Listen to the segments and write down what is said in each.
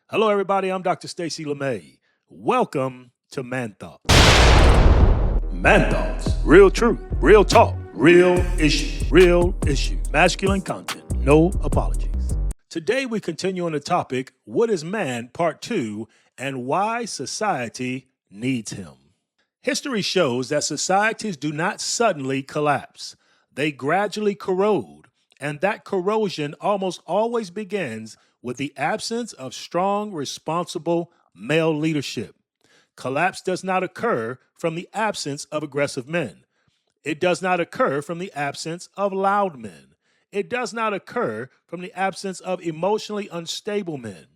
Hello, everybody. I'm Dr. Stacy LeMay. Welcome to Man Thoughts. Man Thoughts. Real truth, real talk, real issue. Masculine content, no apologies. Today, we continue on the topic, What is Man, Part 2, and why society needs him. History shows that societies do not suddenly collapse. They gradually corrode, and that corrosion almost always begins with the absence of strong, responsible male leadership. Collapse does not occur from the absence of aggressive men. It does not occur from the absence of loud men. It does not occur from the absence of emotionally unstable men,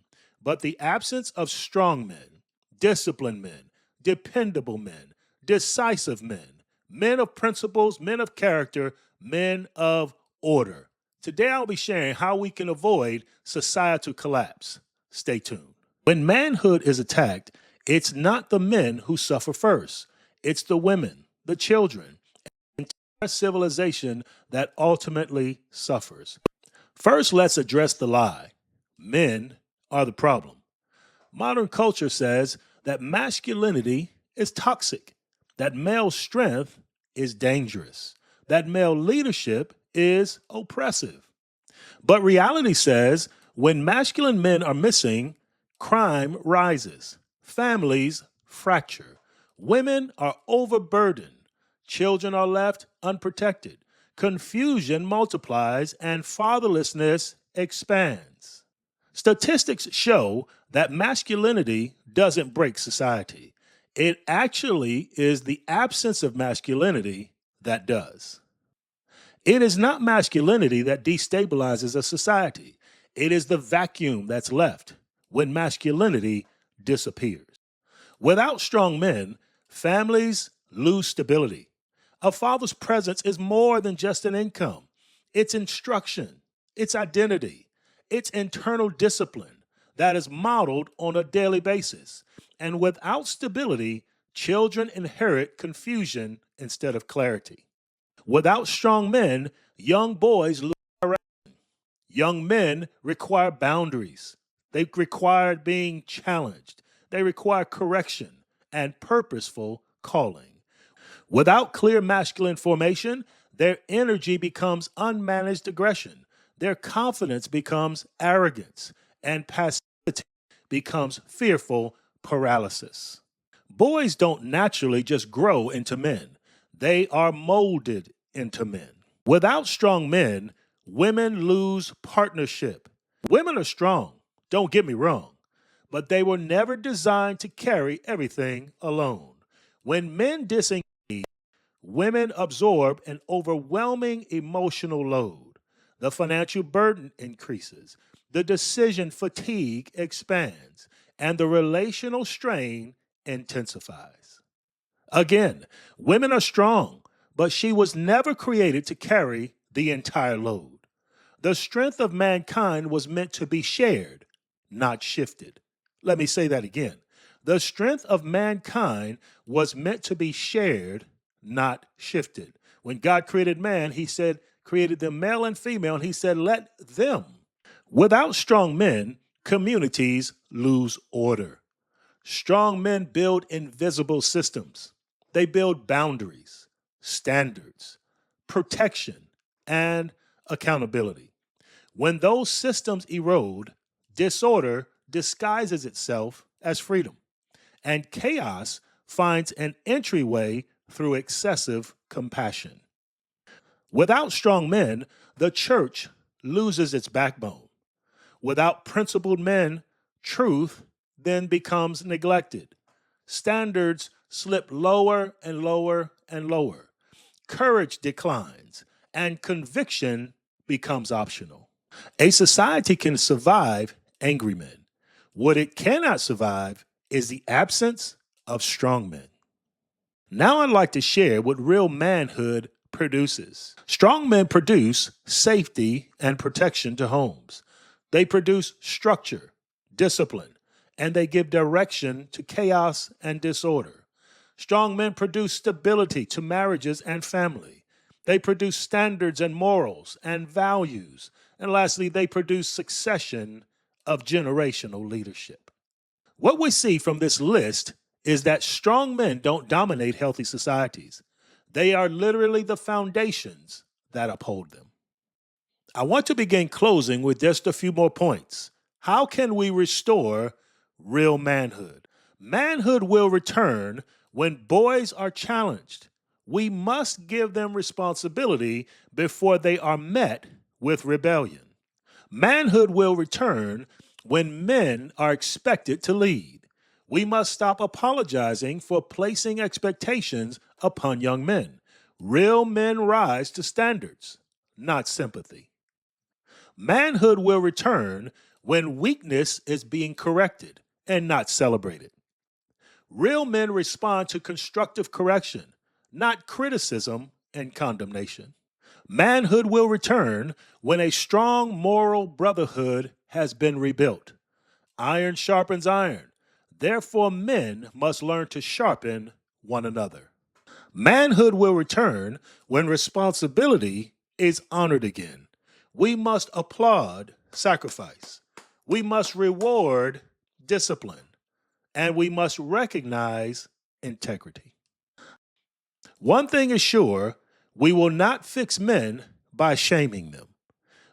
but the absence of strong men, disciplined men, dependable men, decisive men, men of principles, men of character, men of order. Today I'll be sharing how we can avoid societal collapse. Stay tuned. When manhood is attacked, it's not the men who suffer first. It's the women, the children, and the entire civilization that ultimately suffers. First, let's address the lie. Men are the problem. Modern culture says that masculinity is toxic, that male strength is dangerous, that male leadership is oppressive. But reality says when masculine men are missing, crime rises, families fracture, women are overburdened, children are left unprotected, confusion multiplies, and fatherlessness expands. Statistics show that masculinity doesn't break society. It actually is the absence of masculinity that does. It is not masculinity that destabilizes a society. It is the vacuum that's left when masculinity disappears. Without strong men, families lose stability. A father's presence is more than just an income. It's instruction, it's identity, it's internal discipline that is modeled on a daily basis. And without stability, children inherit confusion instead of clarity. Without strong men, young boys lose direction. Young men require boundaries. They require being challenged. They require correction and purposeful calling. Without clear masculine formation, their energy becomes unmanaged aggression. Their confidence becomes arrogance, and passivity becomes fearful paralysis. Boys don't naturally just grow into men. They are molded into men. Without strong men, women lose partnership. Women are strong, don't get me wrong, but they were never designed to carry everything alone. When men disengage, women absorb an overwhelming emotional load. The financial burden increases, the decision fatigue expands, and the relational strain intensifies. Again, women are strong, but she was never created to carry the entire load. The strength of mankind was meant to be shared, not shifted. Let me say that again. The strength of mankind was meant to be shared, not shifted. When God created man, he said, created them male and female, and he said, let them. Without strong men, communities lose order. Strong men build invisible systems. They build boundaries, standards, protection, and accountability. When those systems erode, disorder disguises itself as freedom, and chaos finds an entryway through excessive compassion. Without strong men, the church loses its backbone. Without principled men, truth then becomes neglected. Standards slip lower and lower and lower. Courage declines, and conviction becomes optional. A society can survive angry men. What it cannot survive is the absence of strong men. Now I'd like to share what real manhood produces. Strong men produce safety and protection to homes. They produce structure, discipline, and they give direction to chaos and disorder. Strong men produce stability to marriages and family. They produce standards and morals and values. And lastly, they produce succession of generational leadership. What we see from this list is that strong men don't dominate healthy societies. They are literally the foundations that uphold them. I want to begin closing with just a few more points. How can we restore real manhood? Manhood will return when boys are challenged. We must give them responsibility before they are met with rebellion. Manhood will return when men are expected to lead. We must stop apologizing for placing expectations upon young men. Real men rise to standards, not sympathy. Manhood will return when weakness is being corrected and not celebrated. Real men respond to constructive correction, not criticism and condemnation. Manhood will return when a strong moral brotherhood has been rebuilt. Iron sharpens iron. Therefore, men must learn to sharpen one another. Manhood will return when responsibility is honored again. We must applaud sacrifice. We must reward discipline. And we must recognize integrity. One thing is sure, we will not fix men by shaming them.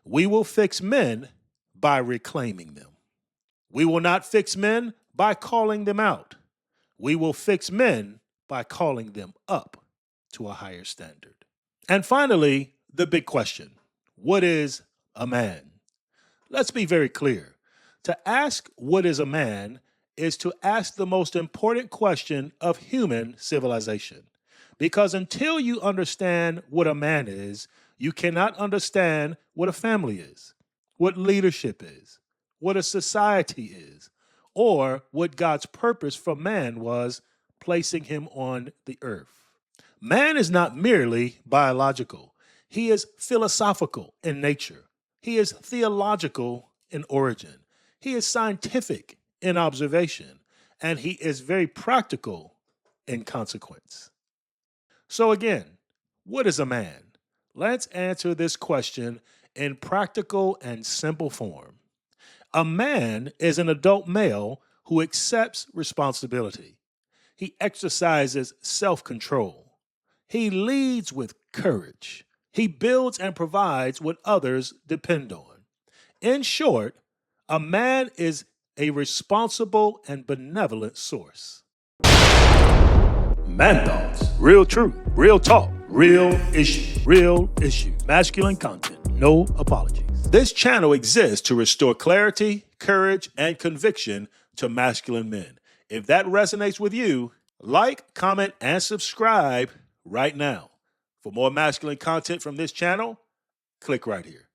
We will fix men by reclaiming them. We will not fix men by calling them out. We will fix men by calling them up to a higher standard. And finally, the big question: what is a man? Let's be very clear. To ask what is a man is to ask the most important question of human civilization. Because until you understand what a man is, you cannot understand what a family is, what leadership is, what a society is, or what God's purpose for man was placing him on the earth. Man is not merely biological. He is philosophical in nature. He is theological in origin. He is scientific in observation. And he is very practical in consequence. So again, what is a man? Let's answer this question in practical and simple form. A man is an adult male who accepts responsibility. He exercises self-control. He leads with courage. He builds and provides what others depend on. In short, a man is a responsible and benevolent source. Man Thoughts. Real truth, real talk, real issue, real issue. Masculine content, no apologies. This channel exists to restore clarity, courage, and conviction to masculine men. If that resonates with you, like, comment, and subscribe right now. For more masculine content from this channel, click right here.